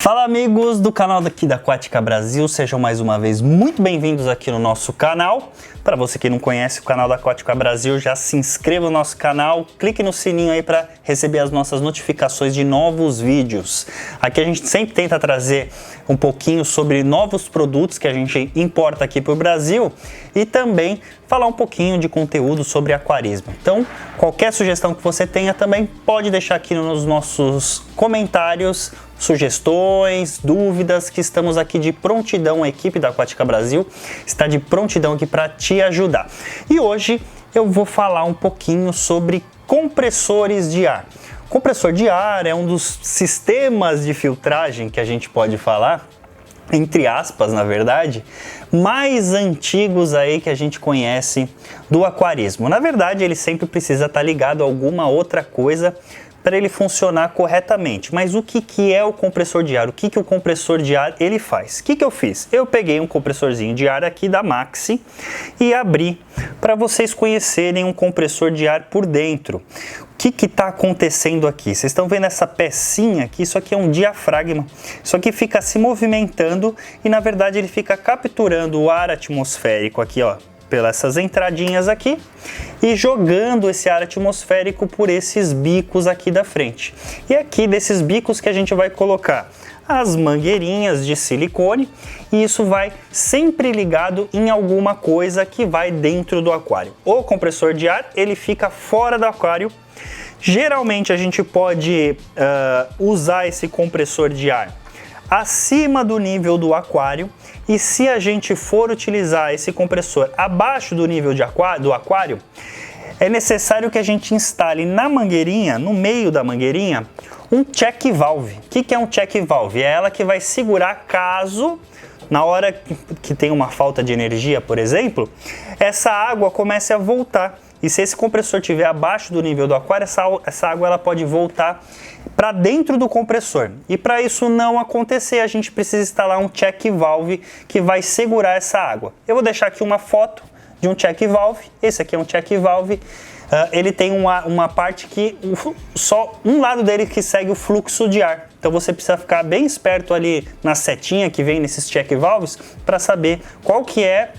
Fala amigos do canal daqui da Aquática Brasil, sejam mais uma vez muito bem-vindos aqui no nosso canal. Para você que não conhece o canal da Aquática Brasil, já se inscreva no nosso canal, clique no sininho aí para receber as nossas notificações de novos vídeos. Aqui a gente sempre tenta trazer um pouquinho sobre novos produtos que a gente importa aqui para o Brasil e também falar um pouquinho de conteúdo sobre aquarismo. Então, qualquer sugestão que você tenha também pode deixar aqui nos nossos comentários, sugestões, dúvidas, que estamos aqui de prontidão, a equipe da Aquática Brasil está de prontidão aqui para te ajudar. E hoje eu vou falar um pouquinho sobre compressores de ar. Compressor de ar é um dos sistemas de filtragem que a gente pode falar, entre aspas, na verdade, mais antigos aí que a gente conhece do aquarismo. Na verdade, ele sempre precisa estar ligado a alguma outra coisa para ele funcionar corretamente. Mas o que é o compressor de ar? O que o compressor de ar ele faz? O que eu fiz? Eu peguei um compressorzinho de ar aqui da Maxi e abri para vocês conhecerem um compressor de ar por dentro. O que está acontecendo aqui? Vocês estão vendo essa pecinha aqui? Isso aqui é um diafragma. Isso aqui fica se movimentando e na verdade ele fica capturando o ar atmosférico aqui, ó, pelas essas entradinhas aqui e jogando esse ar atmosférico por esses bicos aqui da frente. E aqui desses bicos que a gente vai colocar as mangueirinhas de silicone e isso vai sempre ligado em alguma coisa que vai dentro do aquário. O compressor de ar ele fica fora do aquário. Geralmente a gente pode usar esse compressor de ar acima do nível do aquário, e se a gente for utilizar esse compressor abaixo do nível do aquário, é necessário que a gente instale na mangueirinha, no meio da mangueirinha, um check valve. O que é um check valve? É ela que vai segurar caso, na hora que tem uma falta de energia, por exemplo, essa água comece a voltar. E se esse compressor estiver abaixo do nível do aquário, essa água ela pode voltar para dentro do compressor. E para isso não acontecer, a gente precisa instalar um check valve que vai segurar essa água. Eu vou deixar aqui uma foto de um check valve. Esse aqui é um check valve. Ele tem uma parte que só um lado dele que segue o fluxo de ar. Então você precisa ficar bem esperto ali na setinha que vem nesses check valves para saber qual que é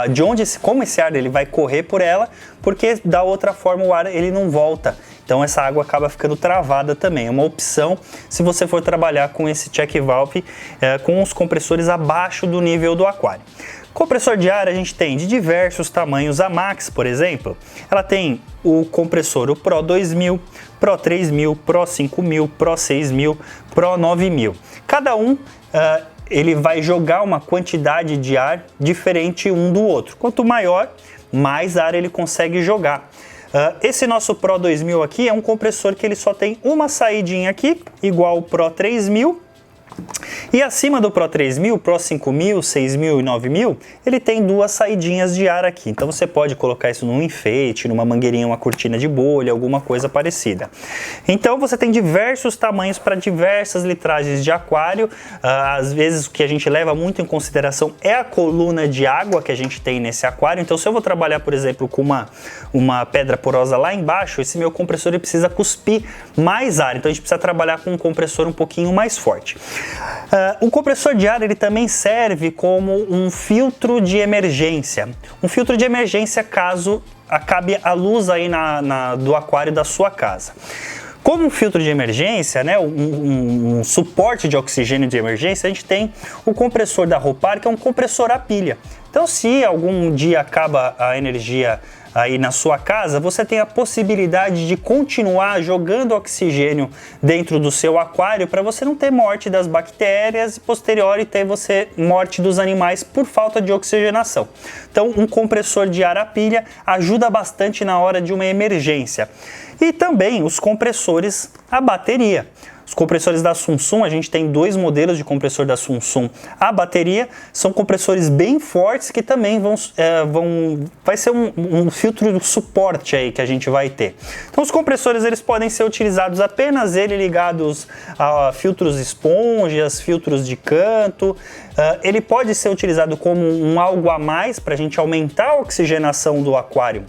de onde, como esse ar ele vai correr por ela, porque da outra forma o ar ele não volta. Então essa água acaba ficando travada também. É uma opção se você for trabalhar com esse check valve com os compressores abaixo do nível do aquário. Compressor de ar a gente tem de diversos tamanhos. A Max, por exemplo, ela tem o compressor o Pro 2000, Pro 3000, Pro 5000, Pro 6000, Pro 9000. Cada um ele vai jogar uma quantidade de ar diferente um do outro. Quanto maior, mais ar ele consegue jogar. Esse nosso Pro 2000 aqui é um compressor que ele só tem uma saidinha aqui, igual o Pro 3000. E acima do Pro 3000, Pro 5000, 6000 e 9000, ele tem duas saidinhas de ar aqui. Então você pode colocar isso num enfeite, numa mangueirinha, uma cortina de bolha, alguma coisa parecida. Então você tem diversos tamanhos para diversas litragens de aquário. Às vezes o que a gente leva muito em consideração é a coluna de água que a gente tem nesse aquário. Então se eu vou trabalhar, por exemplo, com uma pedra porosa lá embaixo, esse meu compressor ele precisa cuspir mais ar. Então a gente precisa trabalhar com um compressor um pouquinho mais forte. O compressor de ar ele também serve como um filtro de emergência. Um filtro de emergência caso acabe a luz aí do aquário da sua casa. Como um filtro de emergência, né, um suporte de oxigênio de emergência, a gente tem o compressor da Ropar, que é um compressor a pilha. Então se algum dia acaba a energia aí na sua casa, você tem a possibilidade de continuar jogando oxigênio dentro do seu aquário para você não ter morte das bactérias e posteriori ter morte dos animais por falta de oxigenação. Então um compressor de ar a pilha ajuda bastante na hora de uma emergência. E também os compressores a bateria. Os compressores da Samsung, a gente tem dois modelos de compressor da Samsung a bateria, são compressores bem fortes que também vai ser um filtro de suporte aí que a gente vai ter. Então os compressores eles podem ser utilizados apenas ligados a filtros esponjas, filtros de canto. Ele pode ser utilizado como algo a mais para a gente aumentar a oxigenação do aquário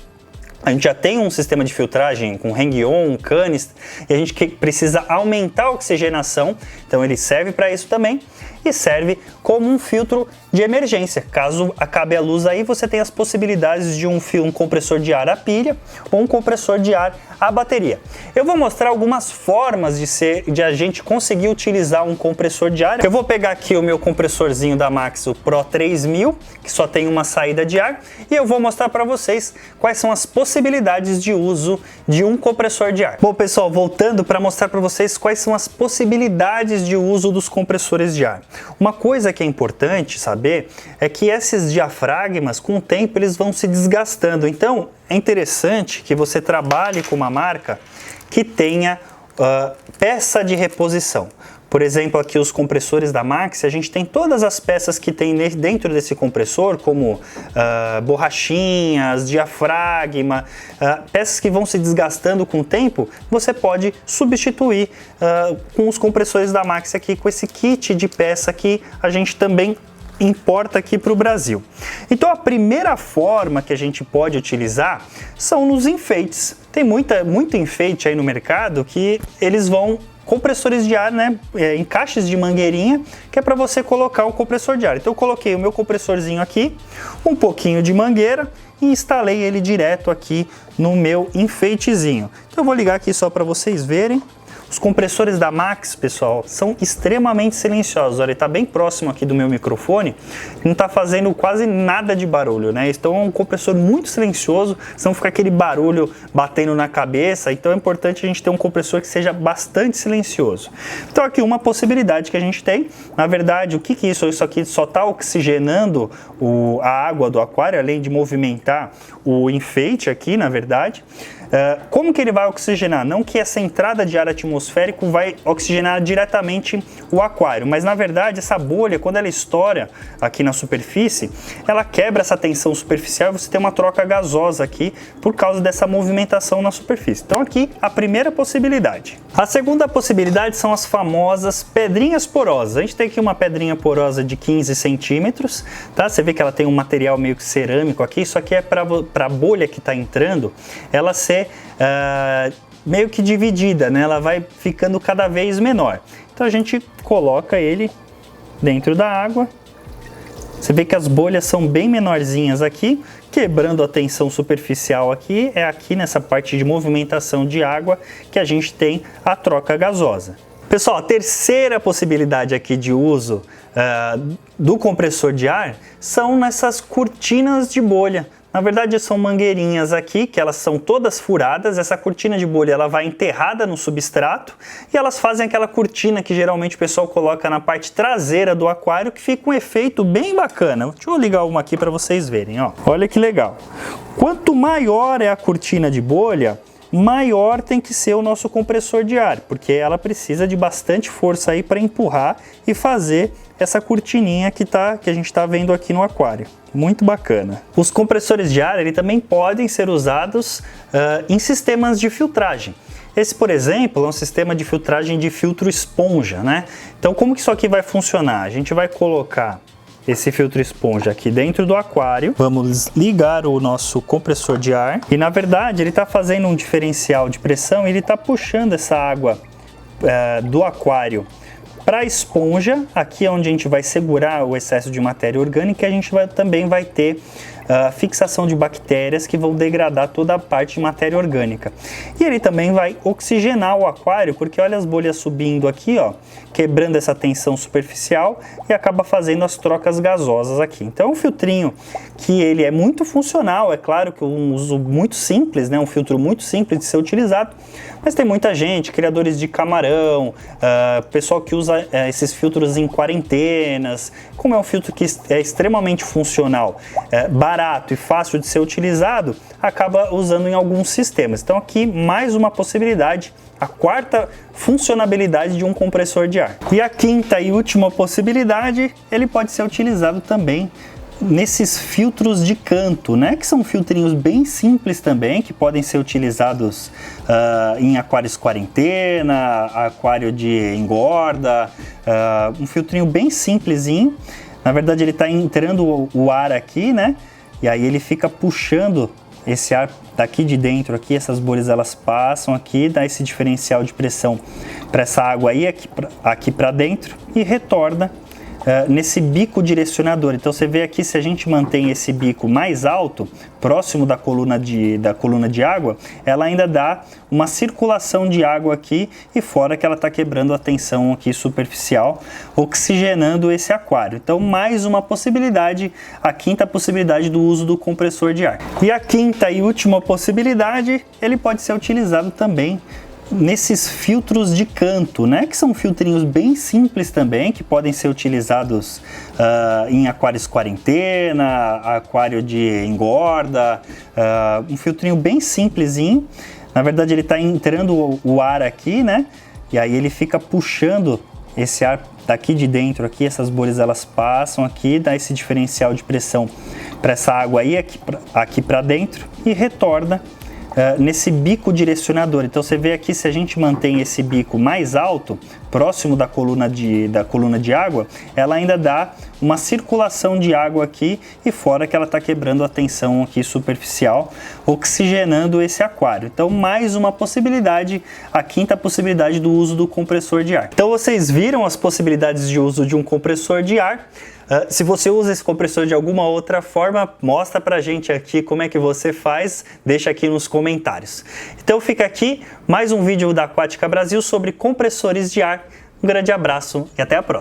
a gente já tem um sistema de filtragem com hang-on, canister, e a gente precisa aumentar a oxigenação, então ele serve para isso também, e serve como um filtro de emergência. Caso acabe a luz aí, você tem as possibilidades de um compressor de ar a pilha ou um compressor de ar a bateria. Eu vou mostrar algumas formas de a gente conseguir utilizar um compressor de ar. Eu vou pegar aqui o meu compressorzinho da Maxx, o Pro 3000, que só tem uma saída de ar, e eu vou mostrar para vocês quais são as possibilidades de uso de um compressor de ar. Bom, pessoal, voltando para mostrar para vocês quais são as possibilidades de uso dos compressores de ar. Uma coisa que é importante saber é que esses diafragmas, com o tempo, eles vão se desgastando. Então, é interessante que você trabalhe com uma marca que tenha peça de reposição. Por exemplo, aqui os compressores da Maxx, a gente tem todas as peças que tem dentro desse compressor, como borrachinhas, diafragma, peças que vão se desgastando com o tempo, você pode substituir com os compressores da Maxx aqui, com esse kit de peça que a gente também importa aqui para o Brasil. Então a primeira forma que a gente pode utilizar são nos enfeites. Tem muito enfeite aí no mercado que eles vão compressores de ar, né, encaixes de mangueirinha, que é para você colocar o compressor de ar. Então eu coloquei o meu compressorzinho aqui, um pouquinho de mangueira e instalei ele direto aqui no meu enfeitezinho. Então eu vou ligar aqui só para vocês verem. Os compressores da Maxx, pessoal, são extremamente silenciosos. Olha, ele está bem próximo aqui do meu microfone, não está fazendo quase nada de barulho, né? Então é um compressor muito silencioso, senão fica aquele barulho batendo na cabeça. Então é importante a gente ter um compressor que seja bastante silencioso. Então aqui uma possibilidade que a gente tem, na verdade, o que é isso? Isso aqui só está oxigenando a água do aquário, além de movimentar o enfeite aqui, na verdade. Como que ele vai oxigenar? Não que essa entrada de ar atmosférico vai oxigenar diretamente o aquário, mas na verdade essa bolha, quando ela estoura aqui na superfície, ela quebra essa tensão superficial e você tem uma troca gasosa aqui por causa dessa movimentação na superfície. Então aqui a primeira possibilidade. A segunda possibilidade são as famosas pedrinhas porosas. A gente tem aqui uma pedrinha porosa de 15 centímetros, tá? Você vê que ela tem um material meio que cerâmico aqui, isso aqui é para a bolha que está entrando, ela ser meio que dividida, né? Ela vai ficando cada vez menor. Então a gente coloca ele dentro da água. Você vê que as bolhas são bem menorzinhas aqui, quebrando a tensão superficial aqui. É aqui nessa parte de movimentação de água que a gente tem a troca gasosa. Pessoal, a terceira possibilidade aqui de uso do compressor de ar são nessas cortinas de bolha. Na verdade são mangueirinhas aqui, que elas são todas furadas, essa cortina de bolha ela vai enterrada no substrato e elas fazem aquela cortina que geralmente o pessoal coloca na parte traseira do aquário, que fica um efeito bem bacana. Deixa eu ligar uma aqui para vocês verem, ó. Olha que legal. Quanto maior é a cortina de bolha, maior tem que ser o nosso compressor de ar, porque ela precisa de bastante força aí para empurrar e fazer essa cortininha que a gente está vendo aqui no aquário. Muito bacana. Os compressores de ar ele também podem ser usados em sistemas de filtragem. Esse, por exemplo, é um sistema de filtragem de filtro esponja, né? Então, como que isso aqui vai funcionar? A gente vai colocar esse filtro esponja aqui dentro do aquário. Vamos ligar o nosso compressor de ar e, na verdade, ele está fazendo um diferencial de pressão e ele está puxando essa água do aquário para a esponja. Aqui é onde a gente vai segurar o excesso de matéria orgânica e a gente também vai ter fixação de bactérias que vão degradar toda a parte de matéria orgânica. E ele também vai oxigenar o aquário, porque olha as bolhas subindo aqui, ó, quebrando essa tensão superficial e acaba fazendo as trocas gasosas aqui. Então é um filtrinho que ele é muito funcional, é claro que um uso muito simples, né, um filtro muito simples de ser utilizado, mas tem muita gente, criadores de camarão, pessoal que usa esses filtros em quarentenas. Como é um filtro que é extremamente funcional, barato e fácil de ser utilizado, acaba usando em alguns sistemas. Então aqui mais uma possibilidade, a quarta funcionalidade de um compressor de ar. E a quinta e última possibilidade, ele pode ser utilizado também nesses filtros de canto, né? Que são filtrinhos bem simples também, que podem ser utilizados em aquários quarentena, aquário de engorda, um filtrinho bem simplesinho. Na verdade ele está entrando o ar aqui, né? E aí ele fica puxando esse ar daqui de dentro aqui, essas bolhas elas passam aqui, dá esse diferencial de pressão para essa água aí aqui para dentro e retorna nesse bico direcionador. Então você vê aqui, se a gente mantém esse bico mais alto, próximo da coluna de água, ela ainda dá uma circulação de água aqui e fora que ela está quebrando a tensão aqui superficial, oxigenando esse aquário. Então mais uma possibilidade, a quinta possibilidade do uso do compressor de ar. E a quinta e última possibilidade, ele pode ser utilizado também nesses filtros de canto, né? Que são filtrinhos bem simples também, que podem ser utilizados em aquários quarentena, aquário de engorda, um filtrinho bem simplesinho. Na verdade ele está entrando o ar aqui, né? E aí ele fica puxando esse ar daqui de dentro aqui, essas bolhas elas passam aqui, dá esse diferencial de pressão para essa água aí aqui para dentro e retorna nesse bico direcionador. Então você vê aqui, se a gente mantém esse bico mais alto, próximo da coluna de água, ela ainda dá uma circulação de água aqui e fora que ela está quebrando a tensão aqui superficial, oxigenando esse aquário. Então mais uma possibilidade, a quinta possibilidade do uso do compressor de ar. Então vocês viram as possibilidades de uso de um compressor de ar. Se você usa esse compressor de alguma outra forma, mostra pra gente aqui como é que você faz, deixa aqui nos comentários. Então fica aqui mais um vídeo da Aquática Brasil sobre compressores de ar. Um grande abraço e até a próxima!